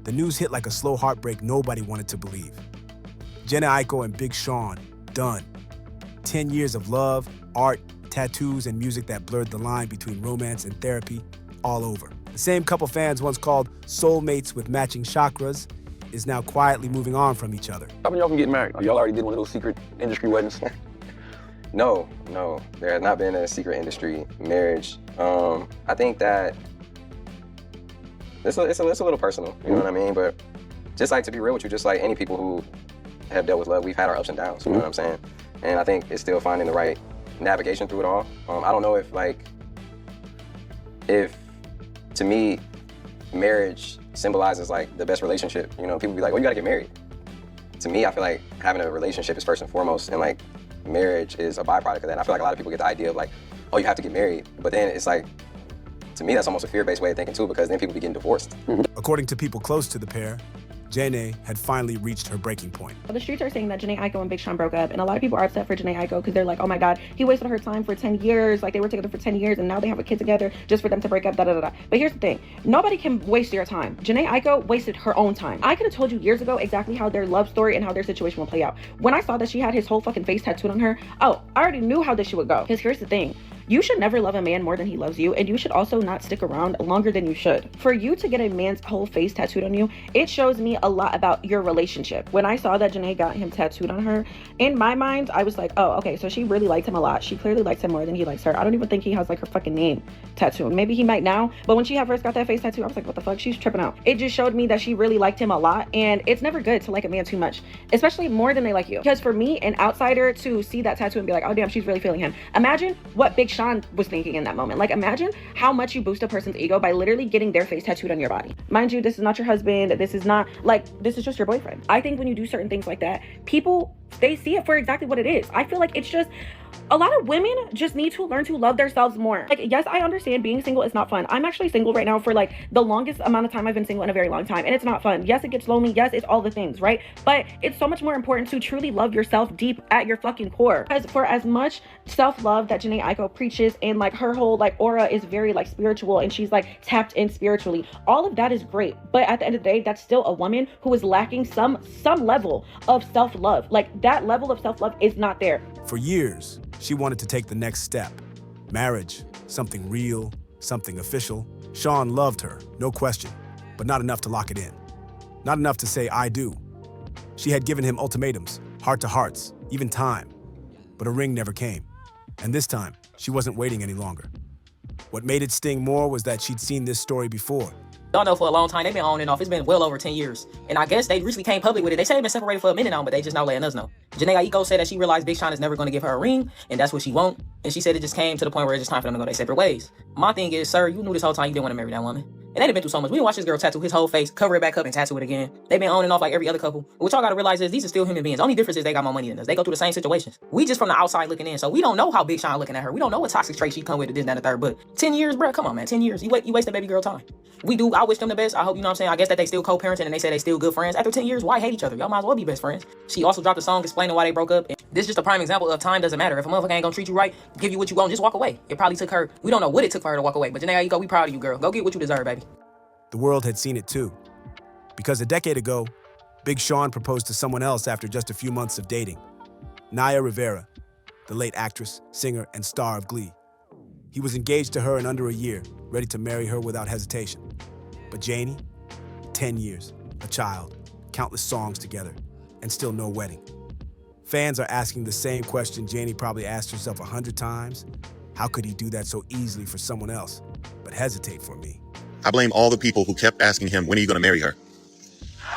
The news hit like a slow heartbreak nobody wanted to believe. Jhene Aiko and Big Sean, done. 10 years of love, art, tattoos, and music that blurred the line between romance and therapy, all over. The same couple fans once called soulmates with matching chakras is now quietly moving on from each other. How many y'all can get married? Y'all already did one of those secret industry weddings? No, there has not been a secret industry marriage. I think that it's a little personal, you know what I mean? But just like, to be real with you, just like any people who have dealt with love, we've had our ups and downs, you know what I'm saying? And I think it's still finding the right navigation through it all. I don't know if to me, marriage symbolizes like the best relationship. You know, people be like, oh, you gotta get married. To me, I feel like having a relationship is first and foremost, and like marriage is a byproduct of that. And I feel like a lot of people get the idea of like, oh, you have to get married. But then it's like, to me, that's almost a fear-based way of thinking too, because then people be getting divorced. According to people close to the pair, Jhene had finally reached her breaking point. The streets are saying that Jhene Aiko and Big Sean broke up, and a lot of people are upset for Jhene Aiko because they're like, oh my God, he wasted her time for 10 years. Like, they were together for 10 years, and now they have a kid together just for them to break up, da-da-da-da. But here's the thing. Nobody can waste your time. Jhene Aiko wasted her own time. I could have told you years ago exactly how their love story and how their situation will play out. When I saw that she had his whole fucking face tattooed on her, oh, I already knew how this shit would go. Because here's the thing. You should never love a man more than he loves you, and you should also not stick around longer than you should. For you to get a man's whole face tattooed on you, it shows me a lot about your relationship. When I saw that Jhene got him tattooed on her, in my mind, I was like, oh, okay, so she really liked him a lot. She clearly likes him more than he likes her. I don't even think he has like her fucking name tattooed. Maybe he might now, but when she had first got that face tattoo, I was like, what the fuck? She's tripping out. It just showed me that she really liked him a lot, and it's never good to like a man too much, especially more than they like you. Because for me, an outsider, to see that tattoo and be like, oh damn, she's really feeling him. Imagine what Big Sean was thinking in that moment. Like, imagine how much you boost a person's ego by literally getting their face tattooed on your body. Mind you, this is not your husband. This is not like, this is just your boyfriend. I think when you do certain things like that, people, they see it for exactly what it is. I feel like it's just, a lot of women just need to learn to love themselves more. Like, yes, I understand being single is not fun. I'm actually single right now for like the longest amount of time I've been single in a very long time, and it's not fun. Yes, it gets lonely. Yes, it's all the things, right? But it's so much more important to truly love yourself deep at your fucking core. Because for as much self-love that Jhene Aiko preaches, and like her whole like aura is very like spiritual, and she's like tapped in spiritually, all of that is great. But at the end of the day, that's still a woman who is lacking some level of self-love. Like, that level of self-love is not there. For years, she wanted to take the next step. Marriage, something real, something official. Sean loved her, no question, but not enough to lock it in. Not enough to say, I do. She had given him ultimatums, heart-to-hearts, even time. But a ring never came. And this time, she wasn't waiting any longer. What made it sting more was that she'd seen this story before. Y'all know for a long time, they've been on and off. It's been well over 10 years. And I guess they recently came public with it. They say they've been separated for a minute now, but they just now letting us know. Jhene Aiko said that she realized Big Sean is never going to give her a ring, and that's what she won't. And she said it just came to the point where it's just time for them to go their separate ways. My thing is, sir, you knew this whole time you didn't want to marry that woman. And they've been through so much. We didn't watch this girl tattoo his whole face, cover it back up, and tattoo it again. They've been on and off like every other couple. But what y'all gotta realize is these are still human beings. The only difference is they got more money than us. They go through the same situations. We just from the outside looking in, so we don't know how Big Sean looking at her. We don't know what toxic traits she come with, this, that, and the third. But 10 years, bro, come on, man, 10 years. You wasted baby girl time. I wish them the best. I hope, you know what I'm saying, I guess that they still co-parenting and they say they still good friends. After 10 years, why hate each other? Y'all might as well be best friends. She also dropped a song explaining why they broke up. And this is just a prime example of time doesn't matter. If a motherfucker ain't gonna treat you right, give you what you want, just walk away. It probably took her, we don't know what it took for her to walk away. But Jhene Aiko, we proud of you, girl. Go get what you deserve, baby. The world had seen it too. Because a decade ago, Big Sean proposed to someone else after just a few months of dating. Naya Rivera, the late actress, singer, and star of Glee. He was engaged to her in under a year, ready to marry her without hesitation. But Jhene, 10 years, a child, countless songs together, and still no wedding. Fans are asking the same question Jhene probably asked herself 100 times. How could he do that so easily for someone else, but hesitate for me? I blame all the people who kept asking him, when are you going to marry her?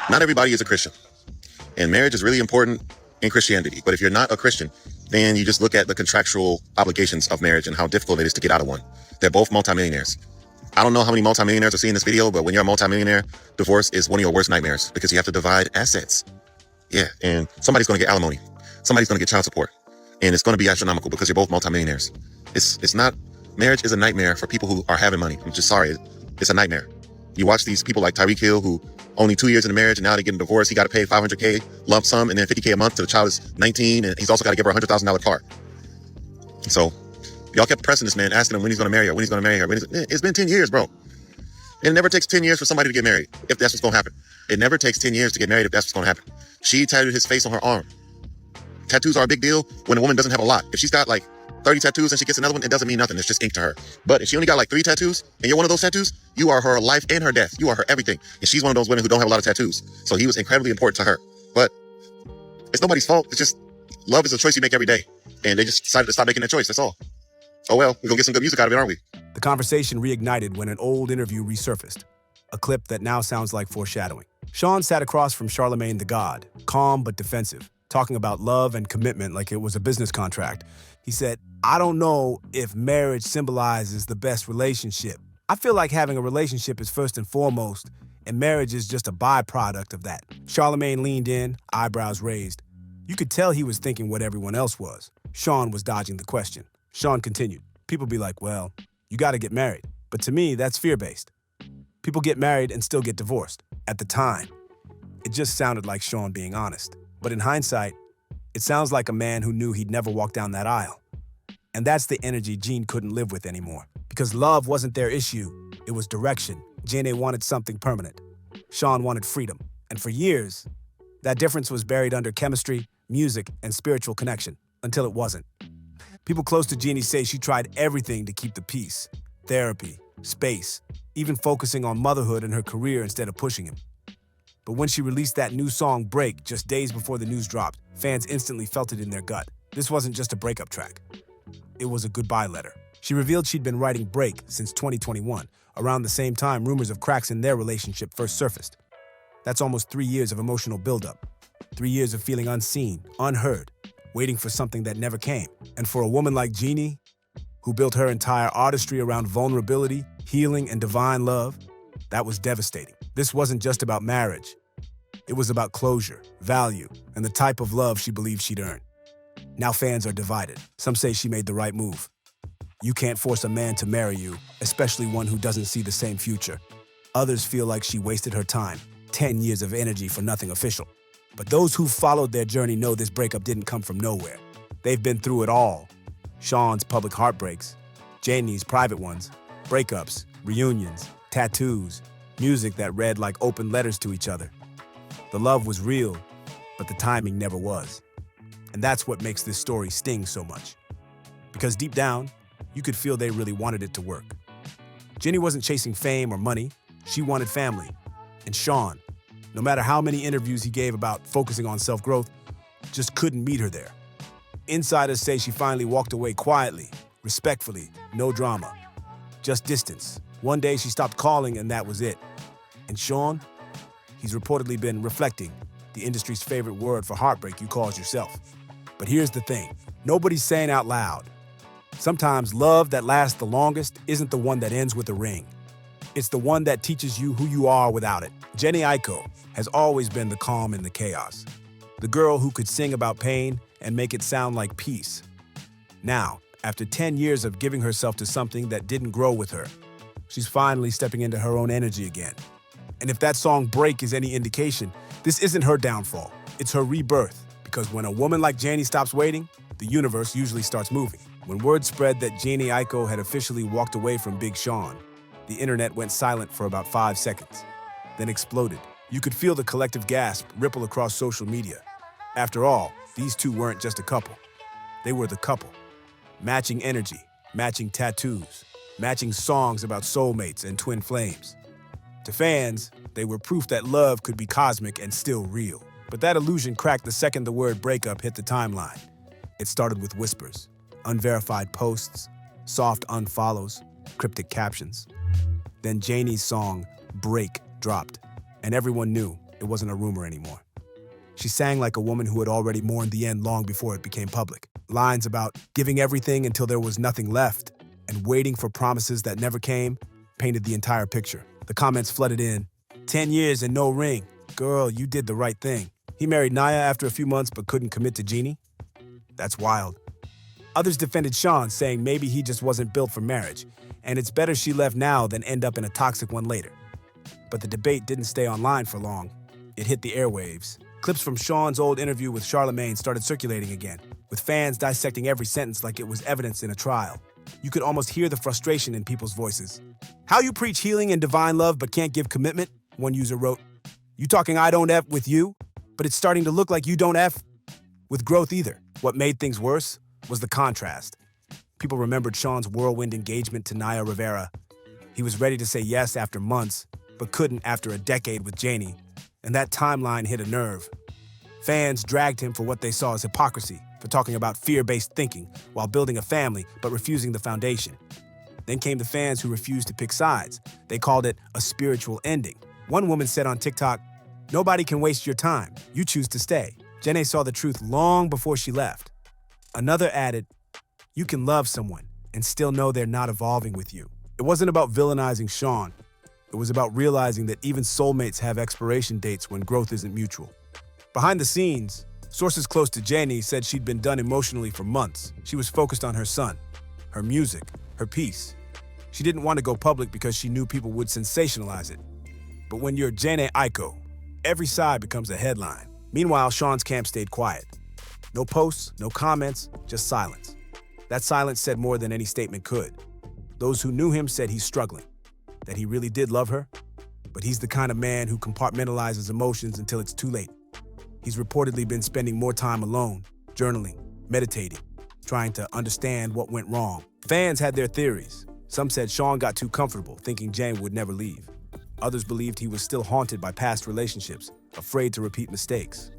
Not everybody is a Christian. And marriage is really important in Christianity. But if you're not a Christian, then you just look at the contractual obligations of marriage and how difficult it is to get out of one. They're both multimillionaires. I don't know how many multimillionaires are seeing this video, but when you're a multimillionaire, divorce is one of your worst nightmares because you have to divide assets. Yeah, and somebody's going to get alimony. Somebody's going to get child support. And it's going to be astronomical because you're both multimillionaires. It's not, marriage is a nightmare for people who are having money. I'm just sorry. It's a nightmare. You watch these people like Tyreek Hill who only 2 years in the marriage and now they're getting divorced. He got to pay $500K lump sum and then $50K a month till the child is 19. And he's also got to give her a $100,000 car. So y'all kept pressing this man, asking him when he's going to marry her, when he's going to marry her. It's been 10 years, bro. And it never takes 10 years for somebody to get married, if that's what's going to happen. It never takes 10 years to get married if that's what's going to happen. She tattooed his face on her arm. Tattoos are a big deal when a woman doesn't have a lot. If she's got like 30 tattoos and she gets another one, it doesn't mean nothing. It's just ink to her. But if she only got like 3 tattoos and you're one of those tattoos, you are her life and her death. You are her everything. And she's one of those women who don't have a lot of tattoos. So he was incredibly important to her. But it's nobody's fault. It's just love is a choice you make every day. And they just decided to stop making that choice. That's all. Oh well, we're going to get some good music out of it, aren't we? The conversation reignited when an old interview resurfaced, a clip that now sounds like Foreshadowing. Sean sat across from Charlemagne the God, calm but defensive, talking about love and commitment like it was a business contract. He said, "I don't know if marriage symbolizes the best relationship. I feel like having a relationship is first and foremost, and marriage is just a byproduct of that." Charlemagne leaned in, eyebrows raised. You could tell he was thinking what everyone else was. Sean was dodging the question. Sean continued, "People be like, well, you gotta get married. But to me, that's fear-based. People get married and still get divorced. At the time, it just sounded like Sean being honest. But in hindsight, it sounds like a man who knew he'd never walk down that aisle. And that's the energy Jhene couldn't live with anymore. Because love wasn't their issue, it was direction. Jhene wanted something permanent. Sean wanted freedom. And for years, that difference was buried under chemistry, music, and spiritual connection, until it wasn't. People close to Jhene say she tried everything to keep the peace. Therapy, space, even focusing on motherhood and her career instead of pushing him. But when she released that new song, Break, just days before the news dropped, fans instantly felt it in their gut. This wasn't just a breakup track. It was a goodbye letter. She revealed she'd been writing Break since 2021, around the same time rumors of cracks in their relationship first surfaced. That's almost 3 years of emotional buildup. 3 years of feeling unseen, unheard, waiting for something that never came. And for a woman like Jhene, who built her entire artistry around vulnerability, healing, and divine love, that was devastating. This wasn't just about marriage. It was about closure, value, and the type of love she believed she'd earned. Now fans are divided. Some say she made the right move. You can't force a man to marry you, especially one who doesn't see the same future. Others feel like she wasted her time, 10 years of energy for nothing official. But those who followed their journey know this breakup didn't come from nowhere. They've been through it all. Sean's public heartbreaks, Jhene's private ones, breakups, reunions, tattoos, music that read like open letters to each other. The love was real, but the timing never was. And that's what makes this story sting so much. Because deep down, you could feel they really wanted it to work. Jhene wasn't chasing fame or money. She wanted family. And Sean, no matter how many interviews he gave about focusing on self-growth, just couldn't meet her there. Insiders say she finally walked away quietly, respectfully, no drama, just distance. One day she stopped calling and that was it. And Sean, he's reportedly been reflecting, the industry's favorite word for heartbreak you cause yourself. But here's the thing, nobody's saying out loud. Sometimes love that lasts the longest isn't the one that ends with a ring. It's the one that teaches you who you are without it. Jhene Aiko has always been the calm in the chaos. The girl who could sing about pain and make it sound like peace. Now, after 10 years of giving herself to something that didn't grow with her, she's finally stepping into her own energy again. And if that song Break is any indication, this isn't her downfall, it's her rebirth. Because when a woman like Jhene stops waiting, the universe usually starts moving. When word spread that Jhene Aiko had officially walked away from Big Sean, the internet went silent for about 5 seconds, then exploded. You could feel the collective gasp ripple across social media. After all, these two weren't just a couple. They were the couple. Matching energy, matching tattoos, matching songs about soulmates and twin flames. To fans, they were proof that love could be cosmic and still real. But that illusion cracked the second the word breakup hit the timeline. It started with whispers, unverified posts, soft unfollows, cryptic captions. Then Jhene's song, Break, dropped, and everyone knew it wasn't a rumor anymore. She sang like a woman who had already mourned the end long before it became public. Lines about giving everything until there was nothing left and waiting for promises that never came painted the entire picture. The comments flooded in. 10 years and no ring. Girl, you did the right thing. He married Naya after a few months but couldn't commit to Jhene? That's wild. Others defended Sean, saying maybe he just wasn't built for marriage, and it's better she left now than end up in a toxic one later. But the debate didn't stay online for long. It hit the airwaves. Clips from Sean's old interview with Charlemagne started circulating again, with fans dissecting every sentence like it was evidence in a trial. You could almost hear the frustration in people's voices. "How you preach healing and divine love but can't give commitment?" one user wrote. "You talking I don't F with you, but it's starting to look like you don't F with growth either." What made things worse was the contrast. People remembered Sean's whirlwind engagement to Naya Rivera. He was ready to say yes after months, but couldn't after a decade with Jhene, and that timeline hit a nerve. Fans dragged him for what they saw as hypocrisy, for talking about fear-based thinking while building a family but refusing the foundation. Then came the fans who refused to pick sides. They called it a spiritual ending. One woman said on TikTok, "Nobody can waste your time. You choose to stay." Jhene saw the truth long before she left. Another added, "You can love someone and still know they're not evolving with you." It wasn't about villainizing Sean. It was about realizing that even soulmates have expiration dates when growth isn't mutual. Behind the scenes, sources close to Jhene said she'd been done emotionally for months. She was focused on her son, her music, her peace. She didn't want to go public because she knew people would sensationalize it. But when you're Jhene Aiko, every side becomes a headline. Meanwhile, Sean's camp stayed quiet. No posts, no comments, just silence. That silence said more than any statement could. Those who knew him said he's struggling, that he really did love her, but he's the kind of man who compartmentalizes emotions until it's too late. He's reportedly been spending more time alone, journaling, meditating, trying to understand what went wrong. Fans had their theories. Some said Sean got too comfortable, thinking Jane would never leave. Others believed he was still haunted by past relationships, afraid to repeat mistakes.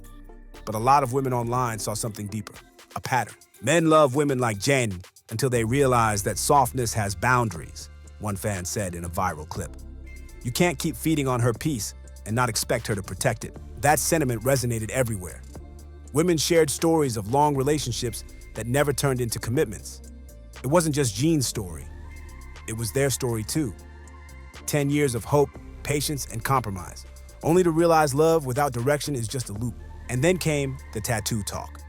But a lot of women online saw something deeper, a pattern. Men love women like Jane until they realize that softness has boundaries, one fan said in a viral clip. You can't keep feeding on her peace and not expect her to protect it. That sentiment resonated everywhere. Women shared stories of long relationships that never turned into commitments. It wasn't just Jean's story. It was their story too. 10 years of hope, patience, and compromise, only to realize love without direction is just a loop. And then came the tattoo talk.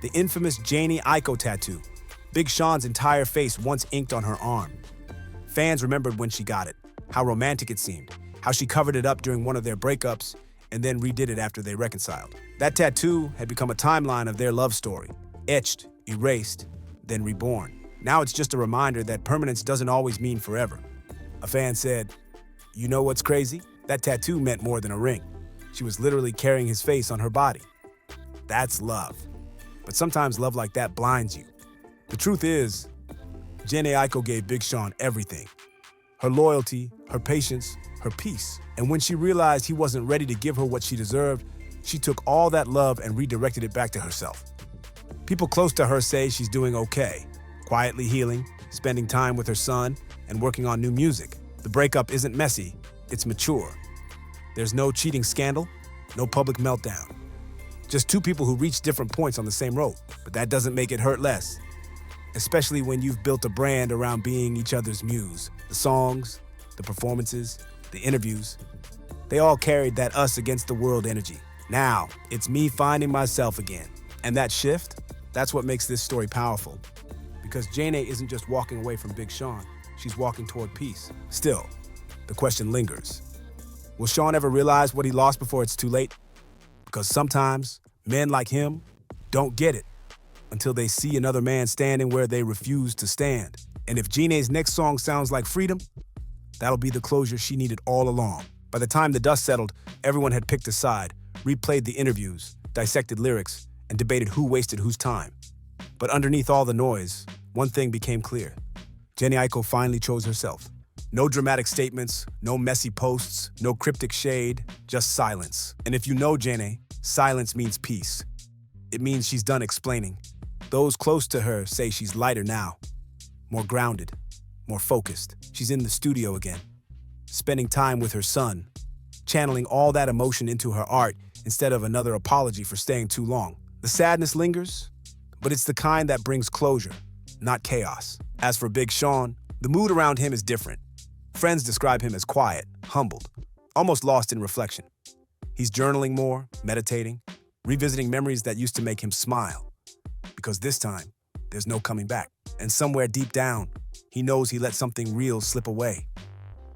The infamous Jhene Aiko tattoo, Big Sean's entire face once inked on her arm. Fans remembered when she got it, how romantic it seemed, how she covered it up during one of their breakups and then redid it after they reconciled. That tattoo had become a timeline of their love story, etched, erased, then reborn. Now it's just a reminder that permanence doesn't always mean forever. A fan said, "You know what's crazy? That tattoo meant more than a ring. She was literally carrying his face on her body." That's love. But sometimes love like that blinds you. The truth is, Jhene Aiko gave Big Sean everything. Her loyalty, her patience, her peace. And when she realized he wasn't ready to give her what she deserved, she took all that love and redirected it back to herself. People close to her say she's doing okay, quietly healing, spending time with her son, and working on new music. The breakup isn't messy, it's mature. There's no cheating scandal, no public meltdown. Just two people who reach different points on the same road. But that doesn't make it hurt less, especially when you've built a brand around being each other's muse. The songs, the performances, the interviews, they all carried that us against the world energy. Now, it's me finding myself again. And that shift, that's what makes this story powerful. Because Jhene isn't just walking away from Big Sean, she's walking toward peace. Still, the question lingers. Will Sean ever realize what he lost before it's too late? Because sometimes men like him don't get it until they see another man standing where they refuse to stand. And if Jhene's next song sounds like freedom, that'll be the closure she needed all along. By the time the dust settled, everyone had picked a side, replayed the interviews, dissected lyrics, and debated who wasted whose time. But underneath all the noise, one thing became clear. Jhene Aiko finally chose herself. No dramatic statements, no messy posts, no cryptic shade, just silence. And if you know Jhene, silence means peace. It means she's done explaining. Those close to her say she's lighter now, more grounded, more focused. She's in the studio again, spending time with her son, channeling all that emotion into her art instead of another apology for staying too long. The sadness lingers, but it's the kind that brings closure, not chaos. As for Big Sean, the mood around him is different. Friends describe him as quiet, humbled, almost lost in reflection. He's journaling more, meditating, revisiting memories that used to make him smile. Because this time, there's no coming back. And somewhere deep down, he knows he let something real slip away.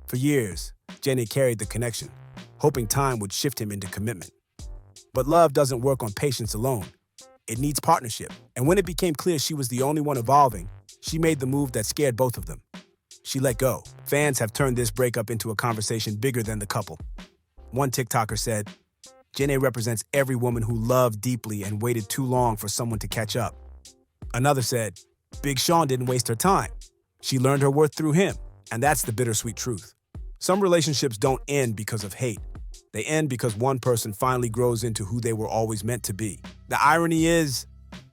For years, Jhene carried the connection, hoping time would shift him into commitment. But love doesn't work on patience alone. It needs partnership. And when it became clear she was the only one evolving, she made the move that scared both of them. She let go. Fans have turned this breakup into a conversation bigger than the couple. One TikToker said, Jhene represents every woman who loved deeply and waited too long for someone to catch up. Another said, Big Sean didn't waste her time. She learned her worth through him, and that's the bittersweet truth. Some relationships don't end because of hate. They end because one person finally grows into who they were always meant to be. The irony is,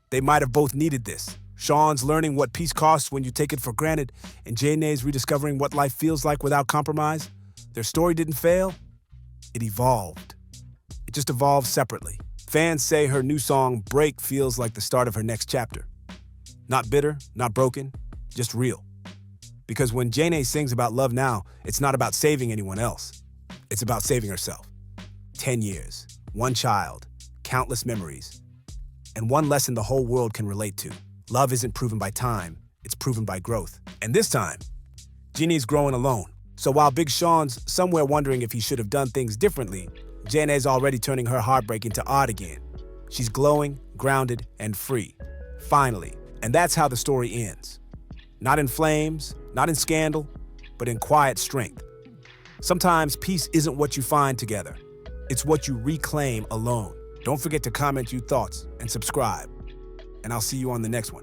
they might have both needed this. Sean's learning what peace costs when you take it for granted, and Jhene's rediscovering what life feels like without compromise. Their story didn't fail, it evolved. It just evolved separately. Fans say her new song, Break, feels like the start of her next chapter. Not bitter, not broken, just real. Because when Jhene sings about love now, it's not about saving anyone else. It's about saving herself. 10 years, one child, countless memories, and one lesson the whole world can relate to. Love isn't proven by time, it's proven by growth. And this time, Jhene's growing alone. So while Big Sean's somewhere wondering if he should have done things differently, Jhene's already turning her heartbreak into art again. She's glowing, grounded, and free. Finally. And that's how the story ends. Not in flames, not in scandal, but in quiet strength. Sometimes peace isn't what you find together. It's what you reclaim alone. Don't forget to comment your thoughts and subscribe. And I'll see you on the next one.